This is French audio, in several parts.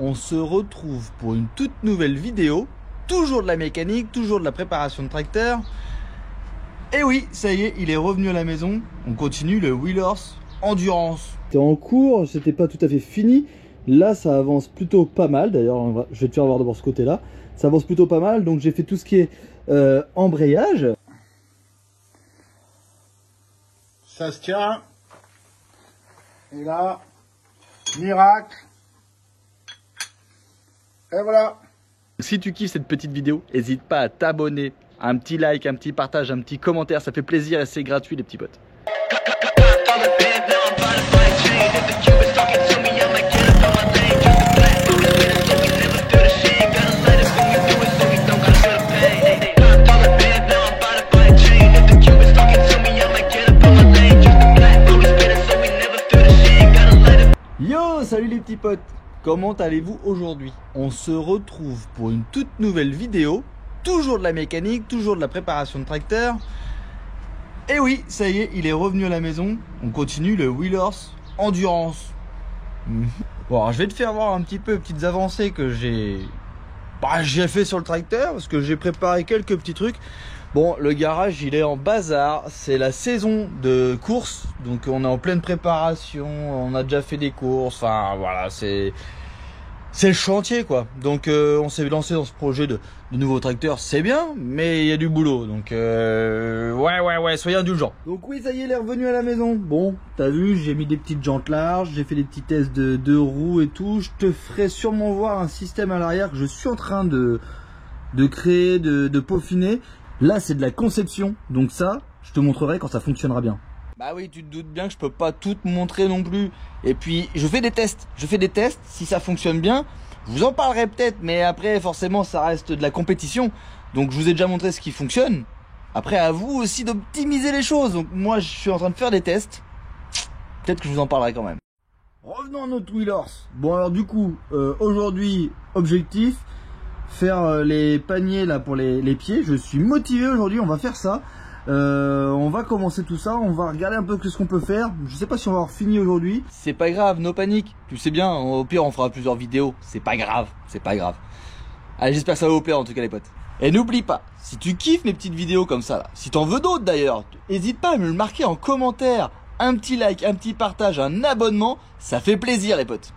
On se retrouve pour une toute nouvelle vidéo, toujours de la mécanique, toujours de la préparation de tracteur. Et oui, ça y est, il est revenu à la maison. On continue le Wheelers Endurance. C'était en cours, c'était pas tout à fait fini. Là, ça avance plutôt pas mal. D'ailleurs, je vais te faire voir d'abord ce côté-là. Ça avance plutôt pas mal. Donc, j'ai fait tout ce qui est embrayage. Ça se tient. Et là, miracle. Et voilà. Si tu kiffes cette petite vidéo, n'hésite pas à t'abonner, un petit like, un petit partage, un petit commentaire, ça fait plaisir et c'est gratuit les petits potes. Yo, salut les petits potes! Comment allez-vous aujourd'hui? On se retrouve pour une toute nouvelle vidéo, toujours de la mécanique, toujours de la préparation de tracteur. Et oui, ça y est, il est revenu à la maison. On continue le Wheelers Endurance. Bon, alors, je vais te faire voir un petit peu petites avancées que j'ai fait sur le tracteur, parce que j'ai préparé quelques petits trucs. Bon, le garage il est en bazar, c'est la saison de course, donc on est en pleine préparation, on a déjà fait des courses, enfin voilà, c'est le chantier quoi. Donc on s'est lancé dans ce projet de nouveau tracteur, c'est bien, mais il y a du boulot, donc ouais, soyez indulgents. Donc oui, ça y est, il est revenu à la maison. Bon, t'as vu, j'ai mis des petites jantes larges, j'ai fait des petits tests de deux roues et tout. Je te ferai sûrement voir un système à l'arrière que je suis en train de créer, de peaufiner. Là, c'est de la conception, donc ça, je te montrerai quand ça fonctionnera bien. Bah oui, tu te doutes bien que je peux pas tout te montrer non plus. Et puis, je fais des tests. Si ça fonctionne bien, je vous en parlerai peut-être, mais après, forcément, ça reste de la compétition. Donc, je vous ai déjà montré ce qui fonctionne. Après, à vous aussi d'optimiser les choses. Donc, moi, je suis en train de faire des tests. Peut-être que je vous en parlerai quand même. Revenons à notre Wheelers. Bon, alors du coup, aujourd'hui, objectif... faire les paniers là pour les pieds. Je suis motivé aujourd'hui, on va faire ça. On va commencer tout ça, on va regarder un peu ce qu'on peut faire. Je sais pas si on va avoir fini aujourd'hui. C'est pas grave, no panique. Tu sais bien, au pire on fera plusieurs vidéos. C'est pas grave. Allez, j'espère que ça va vous plaire en tout cas les potes. Et n'oublie pas, si tu kiffes mes petites vidéos comme ça là, si t'en veux d'autres d'ailleurs, n'hésite pas à me le marquer en commentaire. Un petit like, un petit partage, un abonnement, ça fait plaisir les potes.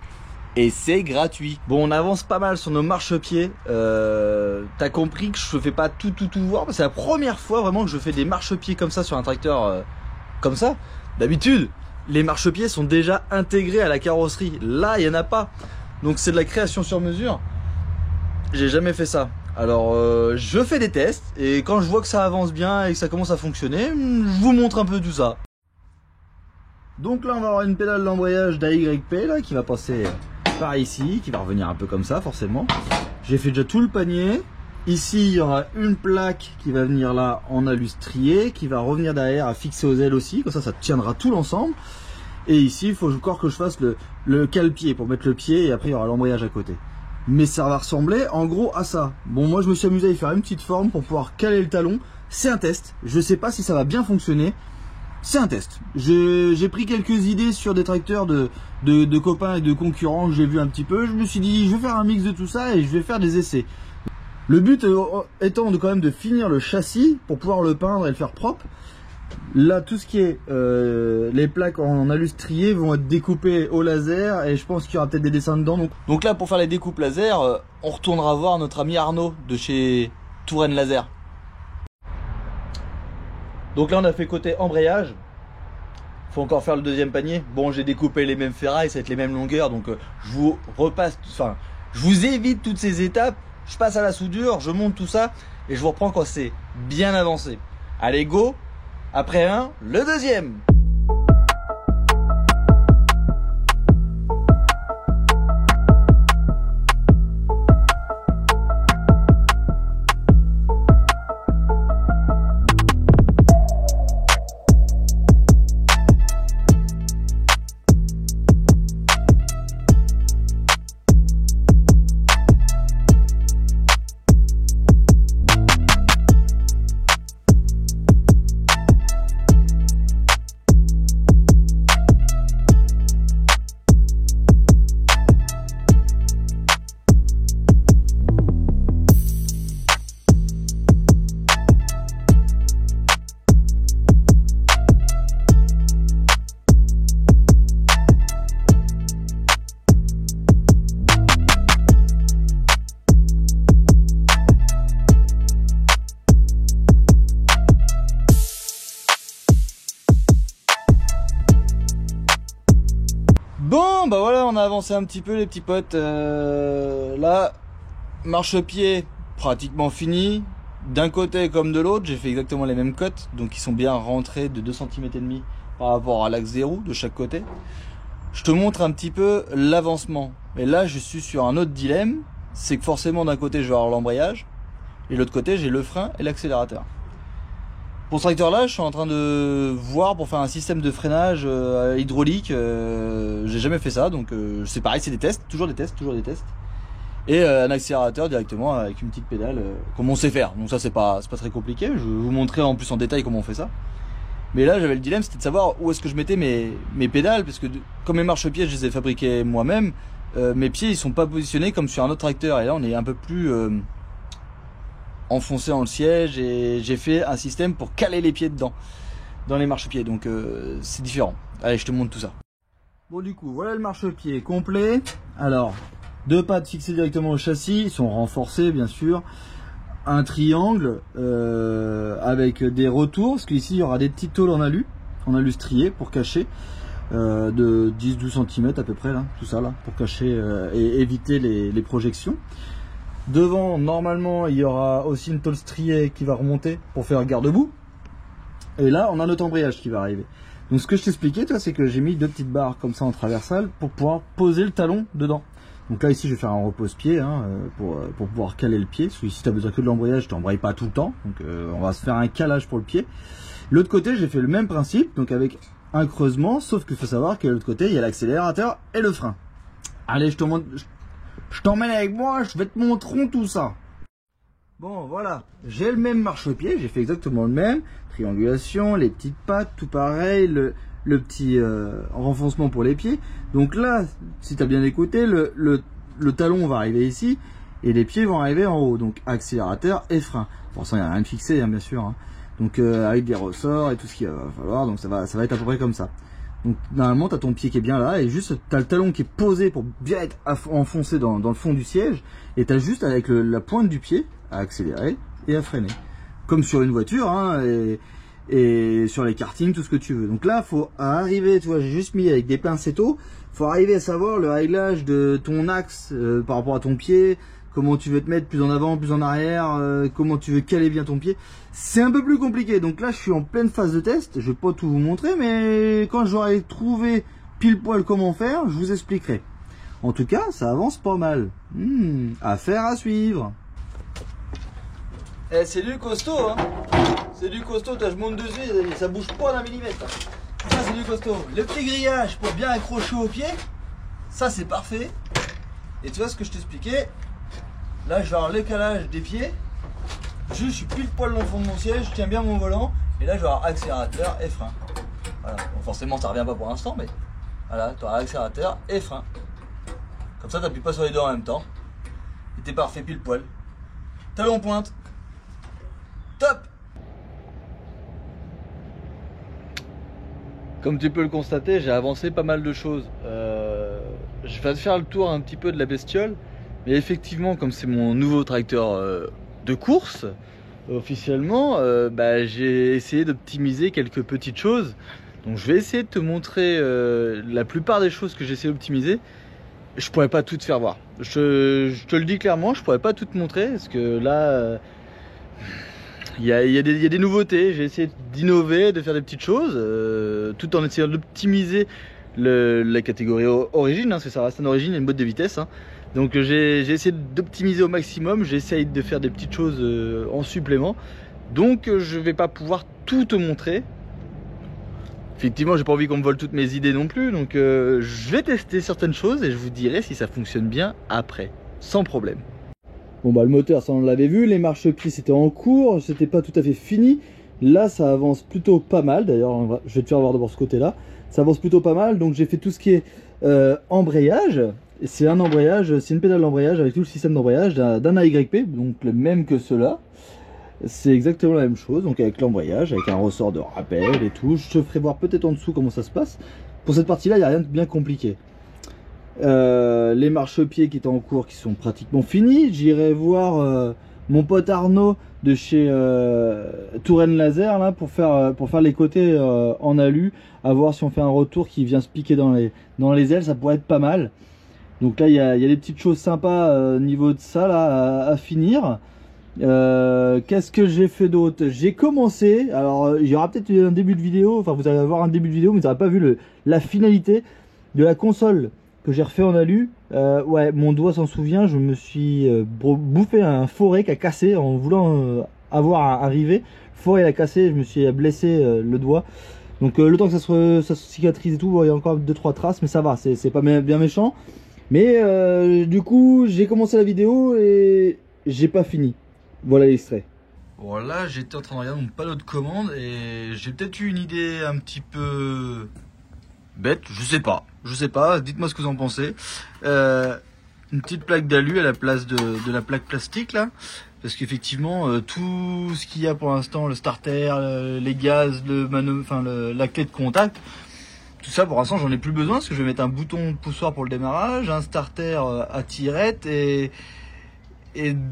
Et c'est gratuit. Bon, on avance pas mal sur nos marchepieds. T'as compris que je fais pas tout voir. C'est la première fois vraiment que je fais des marchepieds comme ça sur un tracteur comme ça. D'habitude, les marchepieds sont déjà intégrés à la carrosserie. Là, il y en a pas. Donc c'est de la création sur mesure. J'ai jamais fait ça. Alors, je fais des tests et quand je vois que ça avance bien et que ça commence à fonctionner, je vous montre un peu tout ça. Donc là, on va avoir une pédale d'embrayage d'AYP là qui va passer par ici, qui va revenir un peu comme ça forcément. J'ai fait déjà tout le panier. Ici il y aura une plaque qui va venir là en alu strié, qui va revenir derrière à fixer aux ailes aussi, comme ça tiendra tout l'ensemble. Et ici il faut encore que je fasse le cale-pied pour mettre le pied, et après il y aura l'embrayage à côté. Mais ça va ressembler en gros à ça. Bon, moi je me suis amusé à y faire une petite forme pour pouvoir caler le talon. C'est un test, je sais pas si ça va bien fonctionner. C'est un test. J'ai pris quelques idées sur des tracteurs de copains et de concurrents que j'ai vu un petit peu. Je me suis dit, je vais faire un mix de tout ça et je vais faire des essais. Le but étant quand même de finir le châssis pour pouvoir le peindre et le faire propre. Là, tout ce qui est les plaques en alu strié vont être découpées au laser et je pense qu'il y aura peut-être des dessins dedans. Donc là, pour faire les découpes laser, on retournera voir notre ami Arnaud de chez Touraine Laser. Donc là on a fait côté embrayage. Faut encore faire le deuxième panier. Bon, j'ai découpé les mêmes ferrailles, ça va être les mêmes longueurs, donc je vous repasse, enfin je vous évite toutes ces étapes. Je passe à la soudure, je monte tout ça et je vous reprends quand c'est bien avancé. Allez go. Après un, le deuxième. là, on a avancé un petit peu les petits potes. Là, marchepied pratiquement fini. D'un côté comme de l'autre, j'ai fait exactement les mêmes cotes. Donc ils sont bien rentrés de 2 cm et demi par rapport à l'axe des roues de chaque côté. Je te montre un petit peu l'avancement. Et là, je suis sur un autre dilemme. C'est que forcément, d'un côté, je vais avoir l'embrayage. Et de l'autre côté, j'ai le frein et l'accélérateur. Pour ce tracteur-là, je suis en train de voir pour faire un système de freinage hydraulique. J'ai jamais fait ça, donc c'est pareil, c'est des tests, toujours des tests. Et un accélérateur directement avec une petite pédale, comme on sait faire. Donc ça, c'est pas très compliqué. Je vais vous montrer en plus en détail comment on fait ça. Mais là, j'avais le dilemme, c'était de savoir où est-ce que je mettais mes pédales, parce que comme mes marchepieds, je les ai fabriqués moi-même. Mes pieds, ils sont pas positionnés comme sur un autre tracteur. Et là, on est un peu plus enfoncé dans le siège, et j'ai fait un système pour caler les pieds dedans, dans les marchepieds. Donc c'est différent. Allez, je te montre tout ça. Bon, du coup, voilà le marchepied complet. Alors, 2 pattes fixées directement au châssis, ils sont renforcés bien sûr. Un triangle avec des retours, parce qu'ici il y aura des petites tôles en alu strié pour cacher, de 10-12 cm à peu près, là, tout ça là, pour cacher et éviter les projections. Devant, normalement, il y aura aussi une tôle striée qui va remonter pour faire garde-boue. Et là, on a notre embrayage qui va arriver. Donc ce que je t'expliquais, toi, c'est que j'ai mis 2 petites barres comme ça en traversale pour pouvoir poser le talon dedans. Donc là, ici, je vais faire un repose-pied hein, pour pouvoir caler le pied. Parce que ici, tu as besoin que de l'embrayage, tu n'embrayes pas tout le temps. Donc on va se faire un calage pour le pied. L'autre côté, j'ai fait le même principe, donc avec un creusement, sauf qu'il faut savoir que de l'autre côté, il y a l'accélérateur et le frein. Allez, je t'emmène avec moi, je vais te montrer tout ça. Bon, voilà, j'ai le même marchepied, j'ai fait exactement le même. Triangulation, les petites pattes, tout pareil, le petit renfoncement pour les pieds. Donc là, si tu as bien écouté, le talon va arriver ici et les pieds vont arriver en haut. Donc accélérateur et frein. Pour ça, il n'y a rien de fixé, hein, bien sûr. Hein. Donc avec des ressorts et tout ce qu'il va falloir. Donc ça va être à peu près comme ça. Donc normalement, tu as ton pied qui est bien là et juste tu as le talon qui est posé pour bien être enfoncé dans le fond du siège. Et tu as juste avec la pointe du pied à accélérer et à freiner. Comme sur une voiture, hein, et sur les kartings, tout ce que tu veux. Donc là, faut arriver, tu vois, j'ai juste mis avec des pincettos, faut arriver à savoir le réglage de ton axe par rapport à ton pied, comment tu veux te mettre plus en avant, plus en arrière, comment tu veux caler bien ton pied. C'est un peu plus compliqué. Donc là, je suis en pleine phase de test. Je vais pas tout vous montrer, mais quand j'aurai trouvé pile poil comment faire, je vous expliquerai. En tout cas, ça avance pas mal. Affaire à suivre. Eh, c'est du costaud, hein. C'est du costaud, je monte dessus, ça bouge pas d'un millimètre. Ça, c'est du costaud. Le petit grillage pour bien accrocher au pied, ça, c'est parfait. Et tu vois ce que je t'expliquais, là, je vais avoir le calage des pieds. Je suis pile poil dans le fond de mon siège, je tiens bien mon volant. Et là, je vais avoir accélérateur et frein. Voilà. Bon, forcément, ça revient pas pour l'instant, mais voilà, tu auras accélérateur et frein. Comme ça, tu n'appuies pas sur les deux en même temps. Et t'es parfait pile poil. Talon pointe. Top! Comme tu peux le constater, j'ai avancé pas mal de choses. Je vais te faire le tour un petit peu de la bestiole. Mais effectivement, comme c'est mon nouveau tracteur de course, officiellement, j'ai essayé d'optimiser quelques petites choses. Donc je vais essayer de te montrer la plupart des choses que j'ai essayé d'optimiser. Je pourrais pas tout te faire voir. Je te le dis clairement, je pourrais pas tout te montrer. Parce que là... Il y a des nouveautés, j'ai essayé d'innover, de faire des petites choses, tout en essayant d'optimiser la catégorie origine, hein, parce que ça reste en origine, il y a une boîte de vitesse. Hein. Donc j'ai essayé d'optimiser au maximum, j'essaye de faire des petites choses en supplément. Donc je vais pas pouvoir tout te montrer. Effectivement, j'ai pas envie qu'on me vole toutes mes idées non plus, donc je vais tester certaines choses et je vous dirai si ça fonctionne bien après, sans problème. Bon bah le moteur, ça on l'avait vu, les marchepieds c'était en cours, c'était pas tout à fait fini. Là ça avance plutôt pas mal, d'ailleurs je vais te faire voir d'abord ce côté là. Ça avance plutôt pas mal, donc j'ai fait tout ce qui est embrayage. C'est un embrayage, c'est une pédale d'embrayage avec tout le système d'embrayage d'un AYP, donc le même que cela. C'est exactement la même chose, donc avec l'embrayage, avec un ressort de rappel et tout. Je te ferai voir peut-être en dessous comment ça se passe. Pour cette partie là, il n'y a rien de bien compliqué. Les marchepieds qui étaient en cours qui sont pratiquement finis. J'irai voir mon pote Arnaud de chez Touraine Laser là pour faire les côtés en alu, à voir si on fait un retour qui vient se piquer dans les ailes, ça pourrait être pas mal. Donc là il y a des petites choses sympas au niveau de ça là à finir. Qu'est-ce que j'ai fait d'autre? J'ai commencé, alors il y aura peut-être un début de vidéo, enfin vous allez avoir un début de vidéo mais vous n'aurez pas vu la finalité de la console que j'ai refait en alu. Ouais, mon doigt s'en souvient, je me suis bouffé un forêt qui a cassé en voulant avoir un rivet. Le forêt a cassé, je me suis blessé le doigt. Donc le temps que ça se cicatrise et tout, bon, il y a encore 2-3 traces, mais ça va, c'est pas bien méchant. Mais du coup, j'ai commencé la vidéo et j'ai pas fini. Voilà l'extrait. Bon là, j'étais en train de regarder mon panneau de commande et j'ai peut-être eu une idée un petit peu bête, je sais pas, dites-moi ce que vous en pensez. Une petite plaque d'alu à la place de la plaque plastique là, parce qu'effectivement tout ce qu'il y a pour l'instant, le starter, les gaz, la clé de contact, tout ça pour l'instant j'en ai plus besoin parce que je vais mettre un bouton poussoir pour le démarrage, un starter à tirette et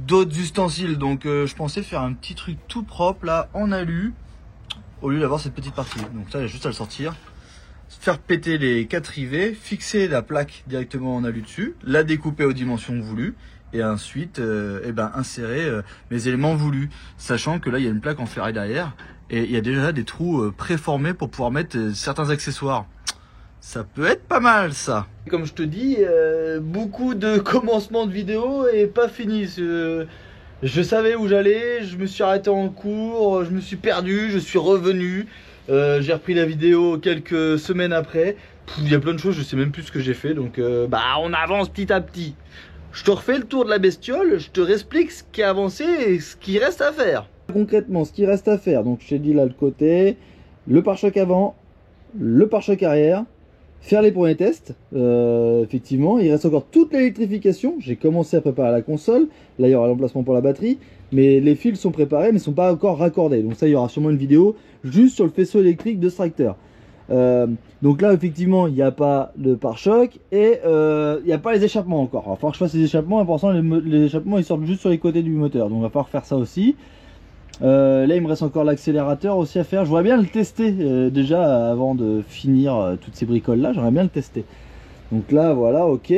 d'autres ustensiles. Donc je pensais faire un petit truc tout propre là en alu au lieu d'avoir cette petite partie. Donc ça, il y a juste à le sortir, faire péter les 4 rivets, fixer la plaque directement en alu dessus, la découper aux dimensions voulues et ensuite insérer mes éléments voulus, sachant que là il y a une plaque en ferraille derrière et il y a déjà des trous préformés pour pouvoir mettre certains accessoires. Ça peut être pas mal ça. Comme je te dis, beaucoup de commencement de vidéo et pas fini. Je savais où j'allais, je me suis arrêté en cours, je me suis perdu, je suis revenu. J'ai repris la vidéo quelques semaines après. Il y a plein de choses, je sais même plus ce que j'ai fait. Donc on avance petit à petit. Je te refais le tour de la bestiole, je te réexplique ce qui a avancé et ce qui reste à faire. Concrètement, ce qui reste à faire, donc je t'ai dit là le côté, le pare-choc avant, le pare-choc arrière, faire les premiers tests. Effectivement, il reste encore toute l'électrification. J'ai commencé à préparer la console. Là, il y aura l'emplacement pour la batterie. Mais les fils sont préparés, mais ne sont pas encore raccordés. Donc ça, il y aura sûrement une vidéo juste sur le faisceau électrique de ce tracteur. Donc là, effectivement, il n'y a pas de pare-choc et il n'y a pas les échappements encore. Il va falloir que je fasse les échappements. Pour l'instant, les échappements, ils sortent juste sur les côtés du moteur. Donc il va falloir faire ça aussi. Là il me reste encore l'accélérateur aussi à faire. Je voudrais bien le tester déjà avant de finir toutes ces bricoles là, j'aimerais bien le tester. Donc là voilà, ok,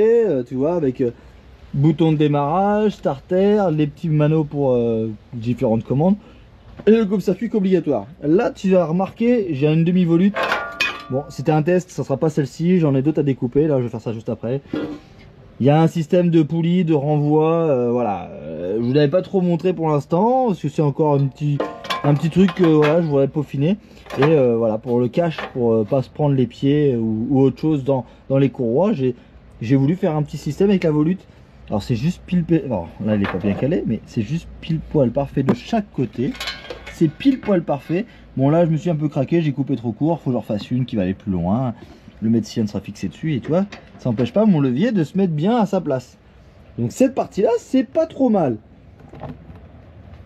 tu vois, avec bouton de démarrage, starter, les petits manos pour différentes commandes et le coupe-circuit obligatoire. Là tu vas remarquer, j'ai une demi-volute. Bon, c'était un test, ça sera pas celle-ci, j'en ai d'autres à découper, là je vais faire ça juste après. Il y a un système de poulie, de renvoi, voilà. Je vous l'avais pas trop montré pour l'instant, parce que c'est encore un petit truc que voilà, je voudrais peaufiner. Et voilà, pour le cache, pour pas se prendre les pieds ou autre chose dans les courroies, j'ai voulu faire un petit système avec la volute. Alors c'est juste alors là elle est pas bien calée, mais c'est juste pile poil parfait de chaque côté. C'est pile poil parfait. Bon là je me suis un peu craqué, j'ai coupé trop court, faut que j'en refasse une qui va aller plus loin. Le médecin sera fixé dessus et tu vois, ça n'empêche pas mon levier de se mettre bien à sa place. Donc cette partie là c'est pas trop mal.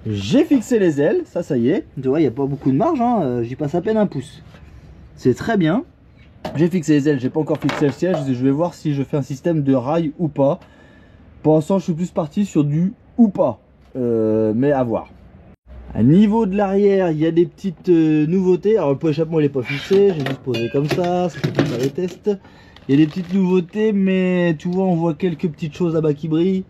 J'ai fixé les ailes, ça y est, tu vois il n'y a pas beaucoup de marge, hein. J'y passe à peine un pouce. C'est très bien. J'ai fixé les ailes, j'ai pas encore fixé le siège, je vais voir si je fais un système de rail ou pas. Pour l'instant je suis plus parti sur du ou pas, mais à voir. À niveau de l'arrière, il y a des petites nouveautés. Alors le pot échappement il n'est pas fixé, j'ai juste posé comme ça fait faire les tests. Il y a des petites nouveautés, mais tu vois, on voit quelques petites choses là-bas qui brillent.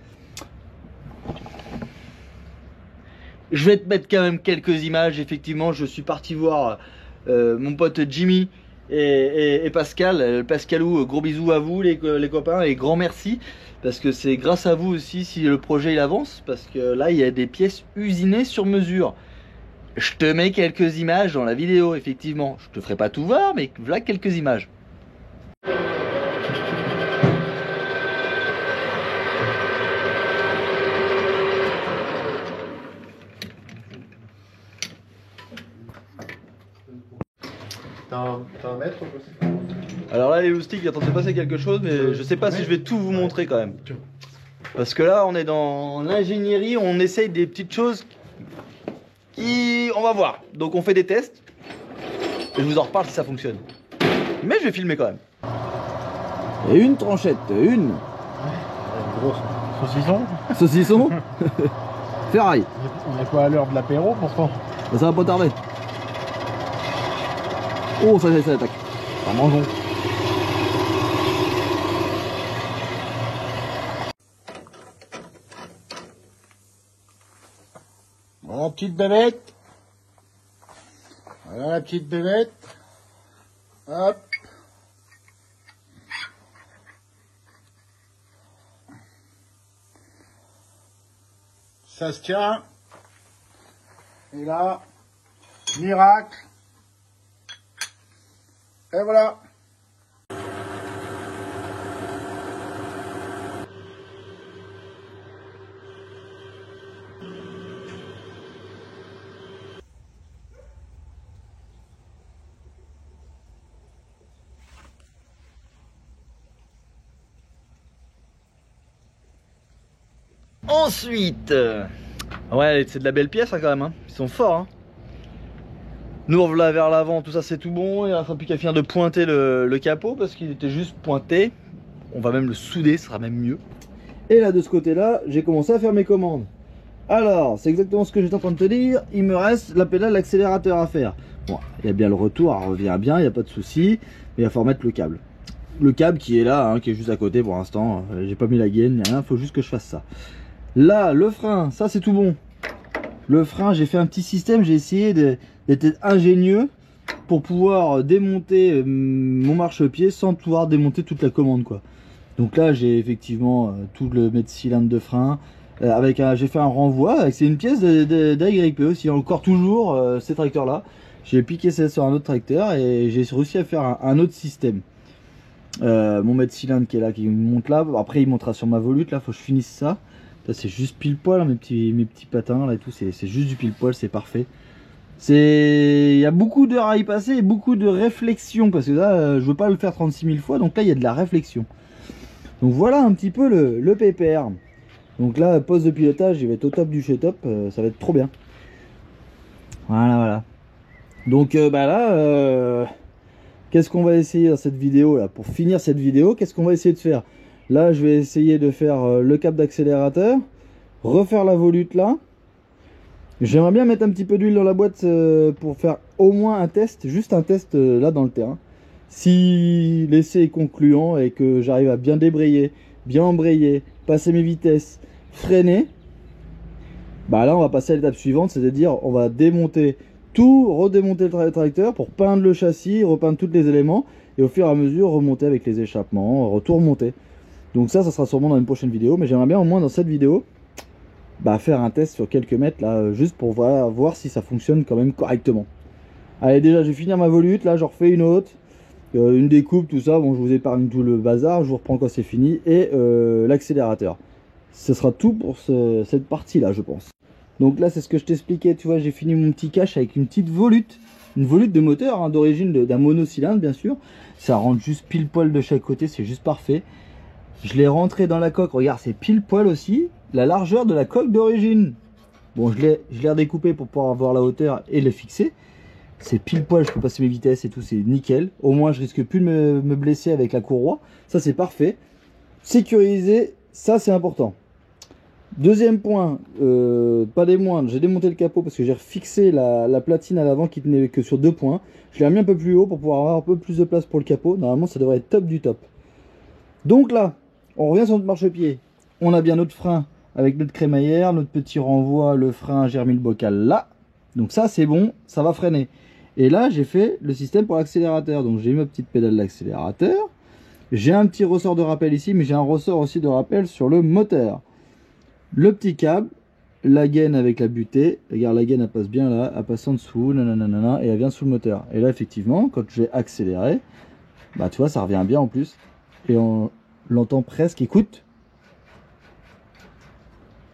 Je vais te mettre quand même quelques images. Effectivement, je suis parti voir mon pote Jimmy et Pascal. Pascalou, gros bisous à vous les copains et grand merci. Parce que c'est grâce à vous aussi si le projet il avance. Parce que là, il y a des pièces usinées sur mesure. Je te mets quelques images dans la vidéo, effectivement. Je te ferai pas tout voir, mais voilà quelques images. T'as un mètre aussi? Alors là les loustiques, il est en train de se passer quelque chose, mais je sais pas si je vais tout vous montrer quand même. Parce que là on est dans l'ingénierie, on essaye des petites choses qui... on va voir. Donc on fait des tests et je vous en reparle si ça fonctionne. Mais je vais filmer quand même. Et une tranchette, une. Grosse. Saucisson? Saucisson. ferraille. On n'est pas à l'heure de l'apéro pourtant. Ben, ça va pas tarder. Oh, ça attaque. Ça mangeons. Voilà la petite bébête. Voilà la petite bébête. Hop. Ça se tient. Et là, miracle. Et voilà. Ensuite, ouais, c'est de la belle pièce hein, quand même, hein. Ils sont forts. Hein. Nous on l'a vers l'avant, tout ça c'est tout bon. Il ne reste plus qu'à finir de pointer le capot parce qu'il était juste pointé. On va même le souder, ce sera même mieux. Et là de ce côté là, j'ai commencé à faire mes commandes. Alors, c'est exactement ce que j'étais en train de te dire. Il me reste la pédale l'accélérateur à faire. Bon, il y a bien le retour, elle revient bien, il n'y a pas de souci. Mais il va falloir mettre le câble. Le câble qui est là, hein, qui est juste à côté pour l'instant. J'ai pas mis la gaine, rien, il faut juste que je fasse ça. Là, le frein, ça c'est tout bon. Le frein, j'ai fait un petit système, j'ai essayé d'être ingénieux pour pouvoir démonter mon marchepied sans pouvoir démonter toute la commande quoi. Donc là, j'ai effectivement tout le mètre cylindre de frein. J'ai fait un renvoi, c'est une pièce d'AYP aussi, encore toujours ces tracteurs là. J'ai piqué ça sur un autre tracteur et j'ai réussi à faire un autre système. Mon mètre cylindre qui est là, qui monte là, après il montera sur ma volute, là faut que je finisse ça. Ça c'est juste pile poil, hein, mes petits patins là et tout, c'est juste du pile poil, c'est parfait. Il y a beaucoup d'heures à y passer et beaucoup de réflexion parce que là je veux pas le faire 36 000 fois, donc là il y a de la réflexion. Donc voilà un petit peu le pépère. Donc là poste de pilotage, il va être au top du chez top, ça va être trop bien. Voilà. Donc bah là qu'est-ce qu'on va essayer dans cette vidéo là? Pour finir cette vidéo, qu'est-ce qu'on va essayer de faire? Là je vais essayer de faire le câble d'accélérateur, refaire la volute là. J'aimerais bien mettre un petit peu d'huile dans la boîte pour faire au moins un test, juste un test là dans le terrain. Si l'essai est concluant et que j'arrive à bien débrayer, bien embrayer, passer mes vitesses, freiner, bah là on va passer à l'étape suivante, c'est-à-dire on va démonter tout, redémonter le tracteur pour peindre le châssis, repeindre tous les éléments et au fur et à mesure remonter avec les échappements, retour remonter. Donc ça sera sûrement dans une prochaine vidéo, mais j'aimerais bien au moins dans cette vidéo bah, faire un test sur quelques mètres là, juste pour voir si ça fonctionne quand même correctement. Allez, déjà je vais finir ma volute, là j'en refais une autre, une découpe, tout ça, bon je vous épargne tout le bazar, je vous reprends quand c'est fini, et l'accélérateur. Ce sera tout pour cette partie là je pense. Donc là c'est ce que je t'expliquais, tu vois, j'ai fini mon petit cache avec une petite volute, une volute de moteur hein, d'origine d'un monocylindre bien sûr. Ça rentre juste pile poil de chaque côté, c'est juste parfait. Je l'ai rentré dans la coque, regarde c'est pile poil aussi la largeur de la coque d'origine. Bon je l'ai redécoupé pour pouvoir avoir la hauteur et le fixer. C'est pile poil, je peux passer mes vitesses et tout, c'est nickel. Au moins je risque plus de me blesser avec la courroie, ça c'est parfait. Sécuriser, ça c'est important. Deuxième point, pas des moindres, j'ai démonté le capot parce que j'ai refixé la platine à l'avant qui tenait que sur 2 points. Je l'ai remis un peu plus haut pour pouvoir avoir un peu plus de place pour le capot. Normalement ça devrait être top du top. Donc là, on revient sur notre marchepied. On a bien notre frein avec notre crémaillère, notre petit renvoi, le frein, j'ai remis le bocal là. Donc ça c'est bon, ça va freiner. Et là j'ai fait le système pour l'accélérateur. Donc j'ai mis ma petite pédale d'accélérateur. J'ai un petit ressort de rappel ici, mais j'ai un ressort aussi de rappel sur le moteur. Le petit câble, la gaine avec la butée. Regarde, la gaine elle passe bien là, elle passe en dessous, nanana, et elle vient sous le moteur. Et là effectivement, quand j'ai accéléré, bah tu vois ça revient bien en plus. Et on l'entend presque, écoute.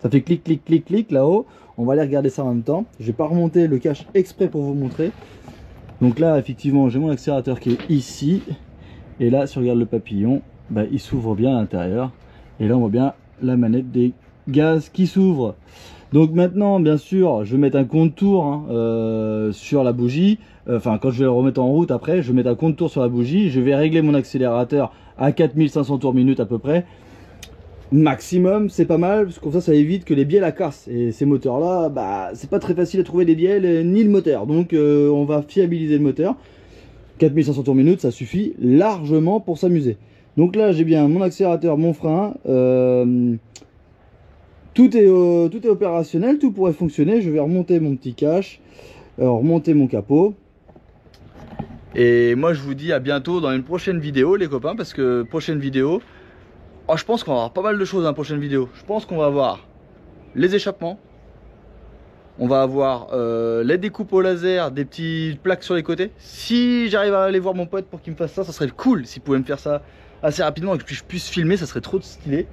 Ça fait clic, clic, clic, clic là-haut. On va aller regarder ça en même temps. Je vais pas remonter le cache exprès pour vous montrer. Donc là, effectivement, j'ai mon accélérateur qui est ici. Et là, si on regarde le papillon, bah, il s'ouvre bien à l'intérieur. Et là, on voit bien la manette des gaz qui s'ouvre. Donc maintenant, bien sûr, je vais mettre un contour hein, sur la bougie. Enfin, quand je vais le remettre en route après, je vais mettre un contour sur la bougie. Je vais régler mon accélérateur à 4500 tours minute à peu près. maximum, c'est pas mal, parce que comme ça évite que les bielles la cassent. Et ces moteurs là, bah c'est pas très facile à trouver les bielles ni le moteur, donc on va fiabiliser le moteur. 4500 tours minute, ça suffit largement pour s'amuser. Donc là j'ai bien mon accélérateur, mon frein, tout est opérationnel, tout pourrait fonctionner. Je vais remonter mon petit cache, remonter mon capot. Et moi je vous dis à bientôt dans une prochaine vidéo les copains, parce que prochaine vidéo, oh, je pense qu'on va avoir pas mal de choses dans la prochaine vidéo. Je pense qu'on va avoir les échappements, on va avoir les découpes au laser, des petites plaques sur les côtés. Si j'arrive à aller voir mon pote pour qu'il me fasse ça, ça serait cool s'il pouvait me faire ça assez rapidement et que je puisse filmer, ça serait trop stylé.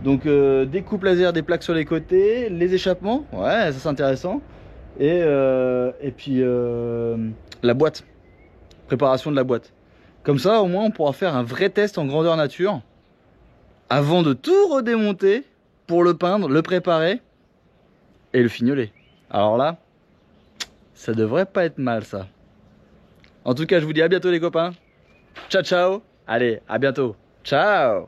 Donc découpe laser, des plaques sur les côtés, les échappements, ouais ça c'est intéressant. Et puis la boîte, préparation de la boîte. Comme ça au moins on pourra faire un vrai test en grandeur nature avant de tout redémonter pour le peindre, le préparer et le fignoler. Alors là, ça devrait pas être mal ça. En tout cas je vous dis à bientôt les copains. Ciao ciao. Allez à bientôt. Ciao.